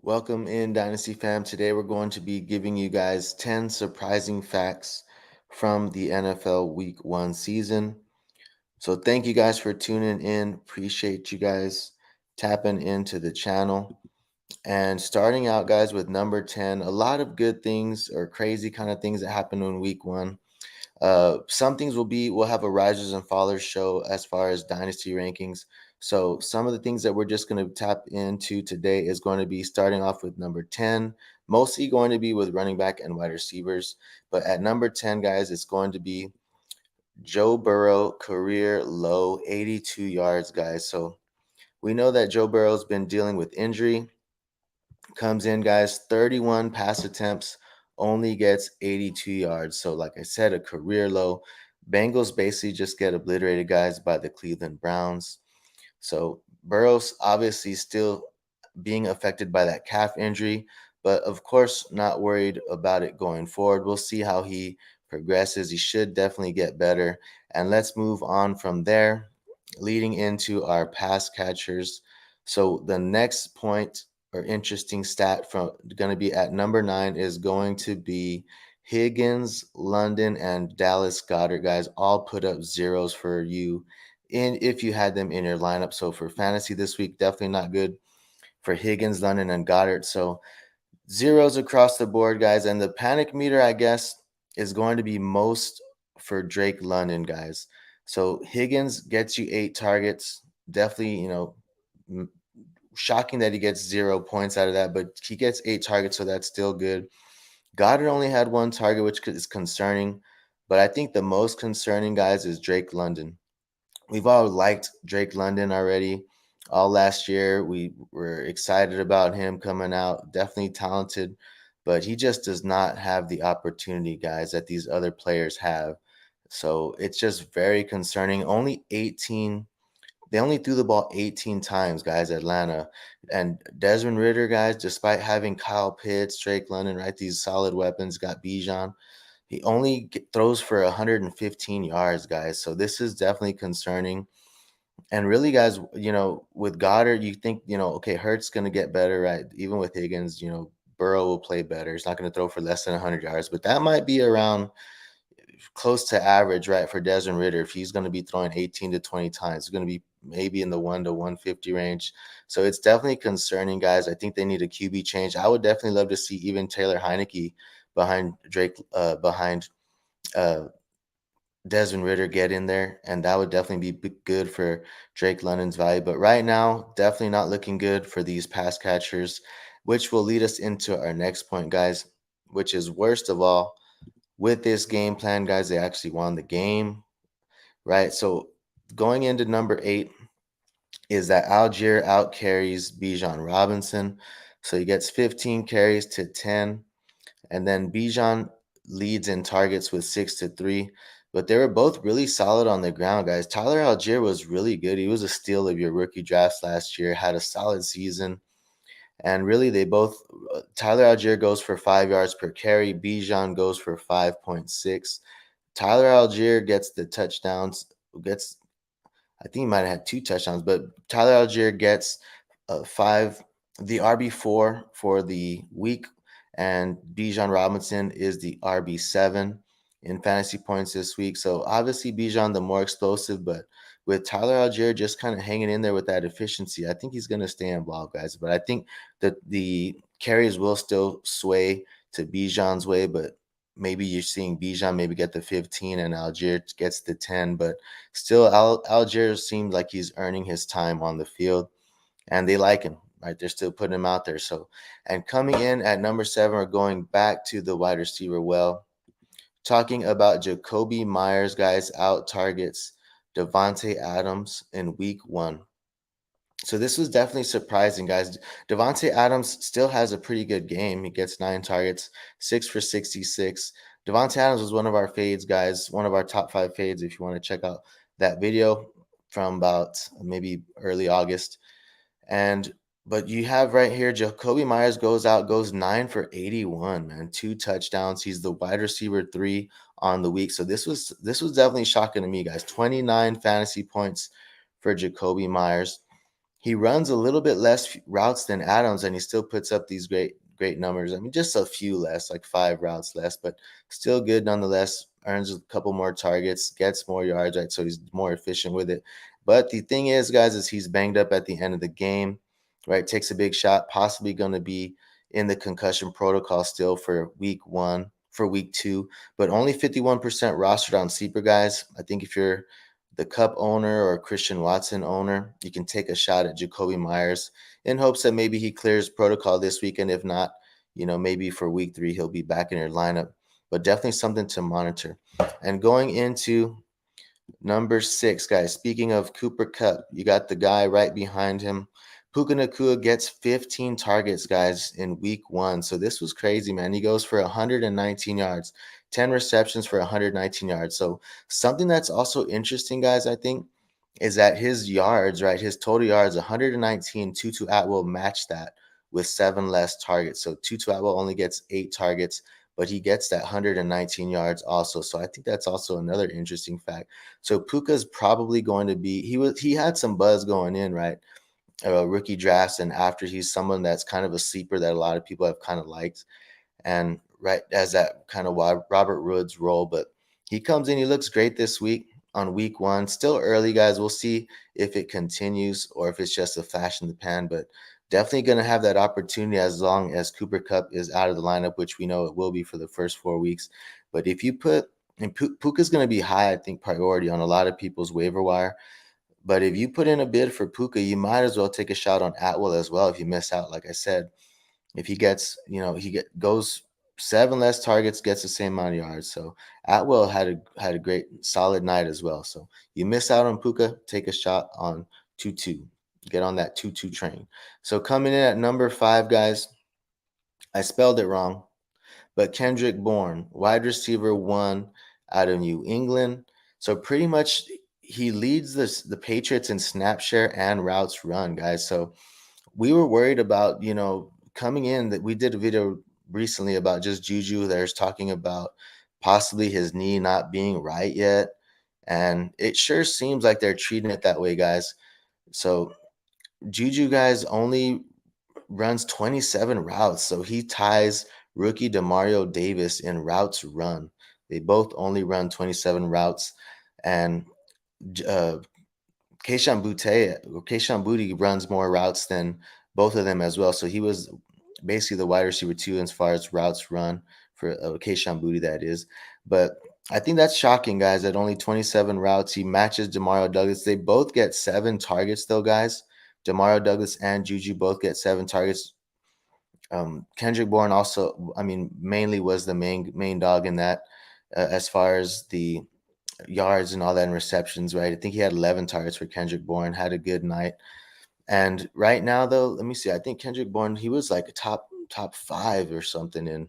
Welcome in Dynasty fam. Today we're going to be giving you guys 10 surprising facts from the NFL Week 1 season. So thank you guys for tuning in. Appreciate you guys tapping into the channel. And starting out, guys, with number 10, a lot of good things or crazy kind of things that happened in Week 1. Some things we'll have a risers and fallers show as far as dynasty rankings. So some of the things that we're just going to tap into today is going to be starting off with number 10, mostly going to be with running back and wide receivers. But at number 10, guys, it's going to be Joe Burrow career low 82 yards, guys. So we know that Joe Burrow's been dealing with injury. Comes in, guys, 31 pass attempts, only gets 82 yards. So, like I said, a career low. Bengals basically just get obliterated, guys, by the Cleveland Browns. So, Burrow's obviously still being affected by that calf injury, but of course, not worried about it going forward. We'll see how he progresses. He should definitely get better. And let's move on from there, leading into our pass catchers. So, the next point or interesting stat from going to be at number 9 is going to be Higgins, London, and Dallas Goedert, guys, all put up zeros for you in if you had them in your lineup. So for fantasy this week, definitely not good for Higgins, London, and Goddard. So zeros across the board, guys. And the panic meter, I guess, is going to be most for Drake London, guys. So Higgins gets you 8 targets. Definitely, shocking that he gets 0 points out of that, but he gets 8 targets, so that's still good. Goddard only had 1 target, which is concerning. But I think the most concerning, guys, is Drake London. We've all liked Drake London already. All last year, we were excited about him coming out. Definitely talented, but he just does not have the opportunity, guys, that these other players have. So it's just very concerning. They only threw the ball 18 times, guys, Atlanta. And Desmond Ridder, guys, despite having Kyle Pitts, Drake London, right, these solid weapons, got Bijan. He only throws for 115 yards, guys. So this is definitely concerning. And really, guys, with Goddard, you think, okay, Hurt's going to get better, right? Even with Higgins, Burrow will play better. He's not going to throw for less than 100 yards, but that might be around close to average, right, for Desmond Ridder. If he's going to be throwing 18 to 20 times, it's going to be maybe in the 1 to 150 range. So it's definitely concerning, guys. I think they need a QB change. I would definitely love to see even Taylor Heineke behind uh, Desmond Ridder get in there, and that would definitely be good for Drake London's value. But right now, definitely not looking good for these pass catchers, which will lead us into our next point, guys, which is worst of all, with this game plan, guys, they actually won the game, right? So going into number 8 is that Allgeier out carries Bijan Robinson. So he gets 15 carries to 10. And then Bijan leads in targets with 6 to 3. But they were both really solid on the ground, guys. Tyler Algier was really good. He was a steal of your rookie drafts last year, had a solid season. And really, they both, Tyler Algier goes for 5 yards per carry. Bijan goes for 5.6. Tyler Algier gets the touchdowns, I think he might have had 2 touchdowns, but Tyler Algier gets the RB4 for the week, and Bijan Robinson is the RB7 in fantasy points this week. So obviously Bijan the more explosive, but with Tyler Algier just kind of hanging in there with that efficiency, I think he's going to stay involved, guys. But I think that the carries will still sway to Bijan's way, but maybe you're seeing Bijan maybe get the 15 and Algier gets the 10, but still Algier seems like he's earning his time on the field, and they like him, right? They're still putting him out there. So, and coming in at number 7, we're going back to the wide receiver talking about Jakobi Meyers, guys, out targets Davante Adams in week 1. So this was definitely surprising, guys. Davante Adams still has a pretty good game. He gets 9 targets, 6 for 66. Davante Adams was one of our fades, guys, one of our top 5 fades if you want to check out that video from about maybe early August. But you have right here, Jakobi Meyers goes 9 for 81, man, 2 touchdowns. He's the wide receiver 3 on the week. So this was definitely shocking to me, guys. 29 fantasy points for Jakobi Meyers. he runs a little bit less routes than Adams, and he still puts up these great numbers. I mean, just a few less, like 5 routes less, but still good nonetheless. Earns a couple more targets, gets more yards, right? So he's more efficient with it. But the thing is, guys, is he's banged up at the end of the game, right? Takes a big shot, possibly going to be in the concussion protocol still for week 1, for week 2, but only 51% rostered on sleeper, guys. I think if you're the Cup owner or Christian Watson owner, you can take a shot at Jakobi Meyers in hopes that maybe he clears protocol this weekend. If not, maybe for week 3, he'll be back in your lineup, but definitely something to monitor. And going into number 6, guys, speaking of Cooper Kupp, you got the guy right behind him. Puca Nacua gets 15 targets, guys, in week 1. So this was crazy, man. He goes for 119 yards, 10 receptions for 119 yards. So something that's also interesting, guys, I think, is that his yards, right, his total yards, 119, Tutu Atwell matched that with 7 less targets. So Tutu Atwell only gets 8 targets, but he gets that 119 yards also. So I think that's also another interesting fact. So Puka's probably going to be he had some buzz going in, right? Rookie drafts, and after he's someone that's kind of a sleeper that a lot of people have kind of liked, and right as that kind of Robert Woods role. But he comes in, he looks great this week on week 1. Still early, guys. We'll see if it continues or if it's just a flash in the pan, but definitely going to have that opportunity as long as Cooper Kupp is out of the lineup, which we know it will be for the first 4 weeks. But if you put, and Puka's going to be high, I think, priority on a lot of people's waiver wire. But if you put in a bid for Puka, you might as well take a shot on Atwell as well if you miss out. Like I said, if he gets, goes 7 less targets, gets the same amount of yards. So Atwell had a great solid night as well. So you miss out on Puka, take a shot on 2-2. Get on that 2-2 train. So coming in at number 5, guys, I spelled it wrong, but Kenrick Bourne, wide receiver 1 out of New England. So pretty much he leads the Patriots in snap share and routes run, guys. So we were worried about, coming in, that we did a video recently about just Juju. There's talking about possibly his knee not being right yet. And it sure seems like they're treating it that way, guys. So Juju, guys, only runs 27 routes. So he ties rookie Demario Davis in routes run. They both only run 27 routes. And Kayshon Boutte runs more routes than both of them as well. So he was basically the wide receiver 2 as far as routes run for Kayshon Boutte, that is. But I think that's shocking, guys, at only 27 routes. He matches Demario Douglas. They both get 7 targets, though, guys. Demario Douglas and Juju both get 7 targets. Kenrick Bourne also, mainly was the main dog in that as far as the yards and all that and receptions, right? I think he had 11 targets for Kenrick Bourne, had a good night. And right now, though, let me see. I think Kenrick Bourne, he was like a top 5 or something in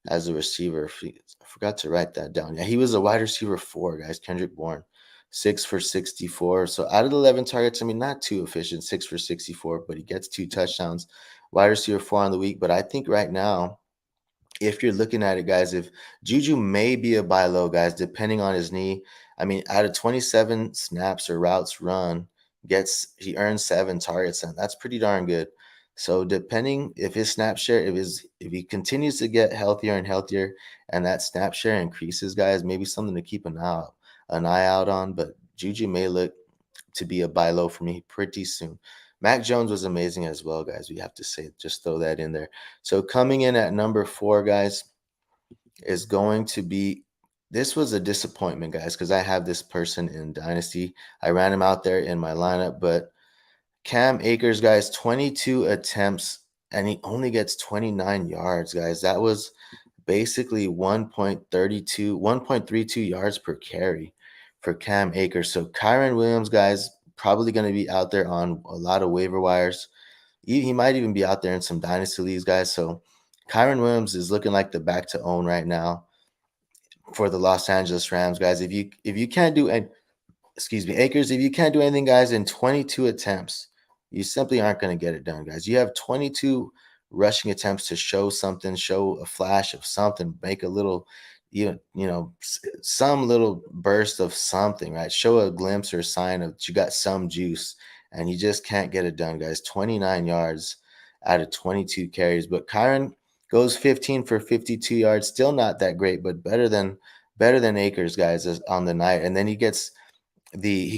as a receiver. I forgot to write that down. Yeah, he was a wide receiver 4, guys. Kenrick Bourne, 6 for 64. So out of the 11 targets, not too efficient, 6 for 64, but he gets 2 touchdowns. Wide receiver 4 on the week. But I think right now, if you're looking at it, guys, if Juju may be a buy low, guys, depending on his knee. Out of 27 snaps or routes run, he earns 7 targets, and that's pretty darn good. So depending if his snap share, if he continues to get healthier and healthier, and that snap share increases, guys, maybe something to keep an eye out on. But Juju may look to be a buy low for me pretty soon. Mac Jones was amazing as well, guys. We have to say, just throw that in there. So coming in at number 4, guys, is going to be, this was a disappointment, guys, because I have this person in Dynasty. I ran him out there in my lineup, but Cam Akers, guys, 22 attempts, and he only gets 29 yards, guys. That was basically 1.32 yards per carry for Cam Akers. So Kyren Williams, guys, probably going to be out there on a lot of waiver wires. He might even be out there in some dynasty leagues, guys. So Kyren Williams is looking like the back to own right now for the Los Angeles Rams, guys. If you can't do, and excuse me, Akers, if you can't do anything, guys, in 22 attempts, you simply aren't going to get it done, guys. You have 22 rushing attempts to show something, show a flash of something, make a little, some little burst of something, right? Show a glimpse or a sign of you got some juice. and he just can't get it done, guys. 29 yards out of 22 carries. But Kyren goes 15 for 52 yards. Still not that great, but better than Akers, guys, on the night. And then he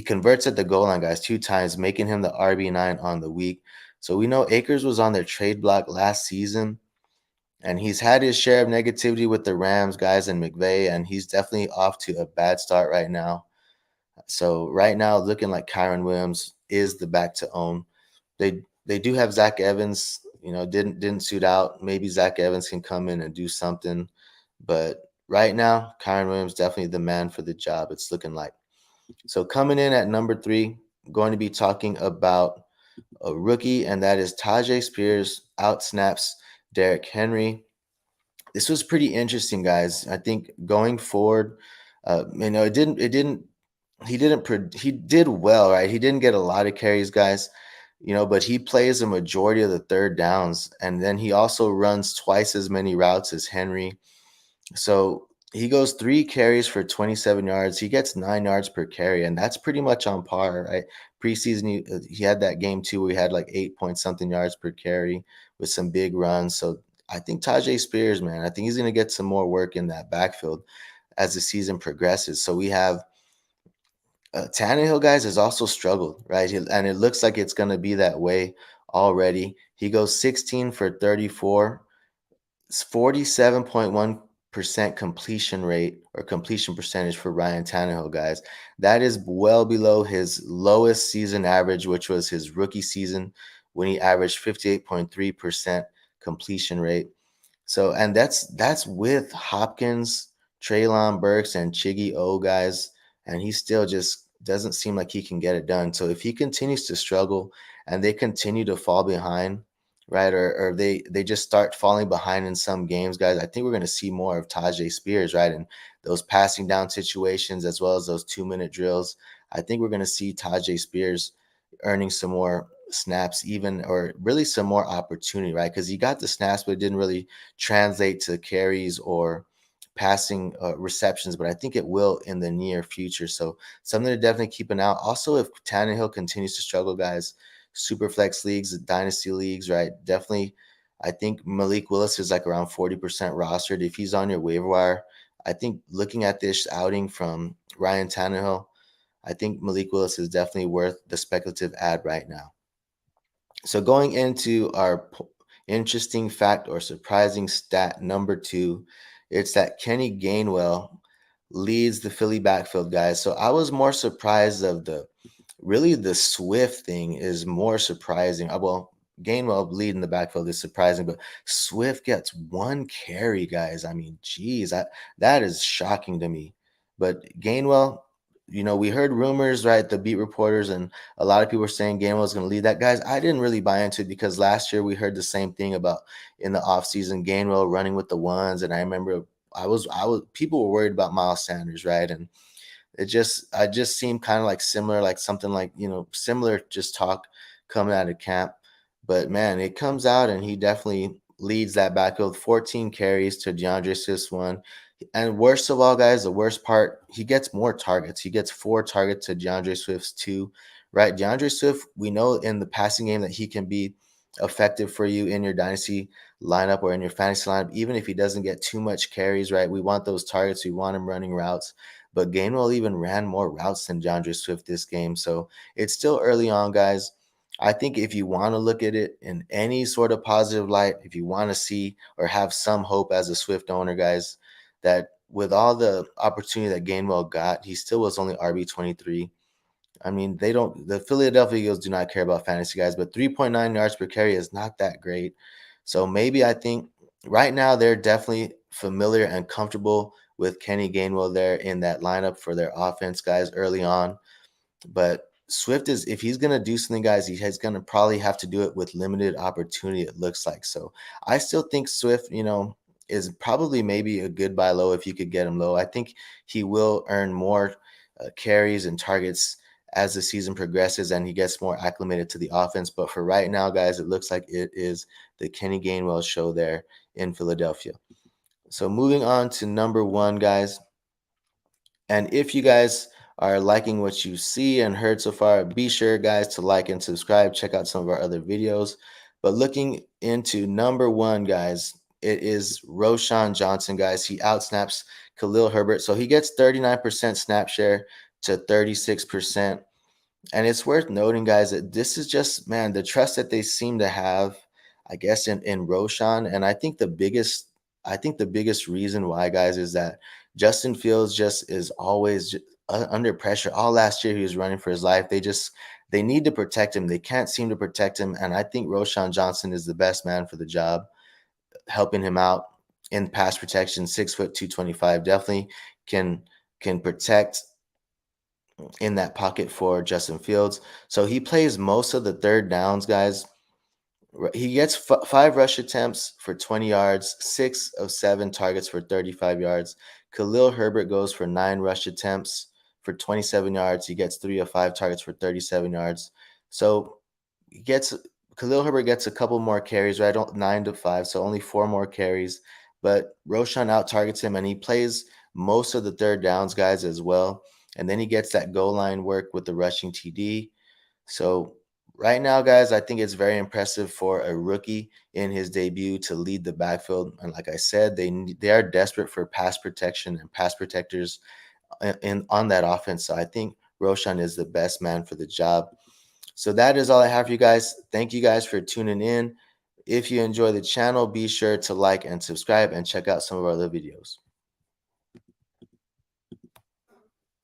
converts at the goal line, guys, 2 times, making him the RB9 on the week. So we know Akers was on their trade block last season, and he's had his share of negativity with the Rams, guys, and McVay, and he's definitely off to a bad start right now. So right now, looking like Kyren Williams is the back to own. They do have Zach Evans, didn't suit out. Maybe Zach Evans can come in and do something, but right now, Kyren Williams definitely the man for the job. It's looking like. So coming in at number 3, going to be talking about a rookie, and that is Tyjae Spears outsnaps Derrick Henry. This was pretty interesting, guys. I think going forward, he did well, right? He didn't get a lot of carries, guys, but he plays a majority of the third downs, and then he also runs twice as many routes as Henry. So he goes 3 carries for 27 yards. He gets 9 yards per carry, and that's pretty much on par, right? Preseason, he had that game too where he had like 8 point something yards per carry with some big runs. So I think Tyjae Spears, man, I think he's going to get some more work in that backfield as the season progresses. So we have Tannehill, guys, has also struggled, right? And it looks like it's going to be that way already. He goes 16 for 34. It's 47.1% completion rate or completion percentage for Ryan Tannehill, guys. That is well below his lowest season average, which was his rookie season when he averaged 58.3% completion rate. So, and that's with Hopkins, Treylon Burks, and Chiggy O, guys, and he still just doesn't seem like he can get it done. So if he continues to struggle and they continue to fall behind, right, or they just start falling behind in some games, guys, I think we're going to see more of Tyjae Spears, right, and those passing down situations as well as those 2-minute drills. I think we're going to see Tyjae Spears earning some more snaps, even, or really some more opportunity, right? Because he got the snaps, but it didn't really translate to carries or passing receptions, but I think it will in the near future. So something to definitely keep an eye out. Also, if Tannehill continues to struggle, guys, super flex leagues, dynasty leagues, right? Definitely, I think Malik Willis is like around 40% rostered. If he's on your waiver wire, I think looking at this outing from Ryan Tannehill, I think Malik Willis is definitely worth the speculative ad right now. So going into our interesting fact or surprising stat number 2, it's that Kenny Gainwell leads the Philly backfield, guys. So I was more surprised of the Swift thing is more surprising. Well, Gainwell leading the backfield is surprising, but Swift gets 1 carry, guys. I mean, geez, that is shocking to me. But Gainwell, we heard rumors, right? The beat reporters and a lot of people were saying Gainwell was going to lead that. Guys, I didn't really buy into it because last year we heard the same thing about in the offseason, Gainwell running with the ones. And I remember people were worried about Miles Sanders, right? And I just seemed kind of like similar, like something like, similar just talk coming out of camp. But man, it comes out and he definitely leads that backfield, 14 carries to DeAndre Swift's 1. And worst of all, guys, the worst part, he gets more targets. He gets 4 targets to DeAndre Swift's 2, right? DeAndre Swift, we know in the passing game that he can be effective for you in your dynasty lineup or in your fantasy lineup, even if he doesn't get too much carries, right? We want those targets. We want him running routes. But Gainwell even ran more routes than DeAndre Swift this game. So it's still early on, guys. I think if you want to look at it in any sort of positive light, if you want to see or have some hope as a Swift owner, guys, that with all the opportunity that Gainwell got, he still was only RB23. I mean, the Philadelphia Eagles do not care about fantasy, guys, but 3.9 yards per carry is not that great. So maybe I think right now they're definitely familiar and comfortable with Kenny Gainwell there in that lineup for their offense, guys, early on. But Swift is, if he's going to do something, guys, he's going to probably have to do it with limited opportunity, it looks like. So I still think Swift, is probably maybe a good buy low if you could get him low. I think he will earn more carries and targets as the season progresses and he gets more acclimated to the offense. But for right now, guys, it looks like it is the Kenny Gainwell show there in Philadelphia. So moving on to number 1, guys. And if you guys are liking what you see and heard so far, be sure, guys, to like and subscribe. Check out some of our other videos. But looking into number one, guys, it is Roschon Johnson, guys. He outsnaps Khalil Herbert. So he gets 39% snap share to 36%. And it's worth noting, guys, that this is just, man, the trust that they seem to have, I guess, in Roschon. And I think the biggest reason why, guys, is that Justin Fields just is always under pressure. All last year he was running for his life. They need to protect him. They can't seem to protect him. And I think Roschon Johnson is the best man for the job, helping him out in pass protection. 6', 225, definitely can protect in that pocket for Justin Fields. So he plays most of the third downs, guys. He gets 5 rush attempts for 20 yards, 6 of 7 targets for 35 yards. Khalil Herbert goes for 9 rush attempts for 27 yards. He gets 3 of 5 targets for 37 yards. So he gets Khalil Herbert gets a couple more carries, right? 9 to 5, so only 4 more carries. But Roschon out targets him, and he plays most of the third downs, guys, as well. And then he gets that goal line work with the rushing TD. So right now, guys, I think it's very impressive for a rookie in his debut to lead the backfield. And like I said, they are desperate for pass protection and pass protectors on that offense. So I think Roschon is the best man for the job. So that is all I have for you guys. Thank you guys for tuning in. If you enjoy the channel, be sure to like and subscribe and check out some of our other videos.